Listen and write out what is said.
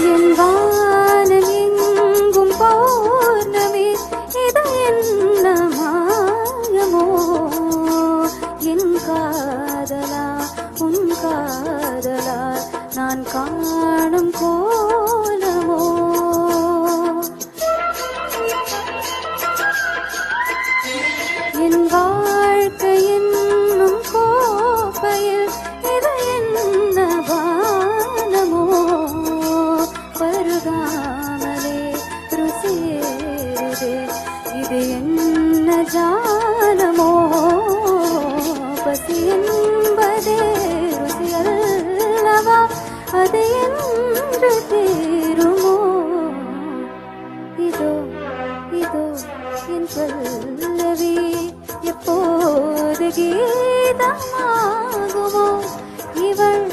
என் வானம் எங்கும் பௌர்ணமி இது என்ன மாயமோ என் காதலா உன் காதலா நான் காணும் கோலமோ என் வாழ்க்கை என்னும் கோப்பையில் இது என்ன பானமோ பருகாமலே ருசியேறுதே இது என்ன ஜானமோ பசி என்பதே ருசியல்லவா அது என்று தீருமோ இதோ இதோ என் பல்லவி எப்போது கீதமாகுமோ இவள்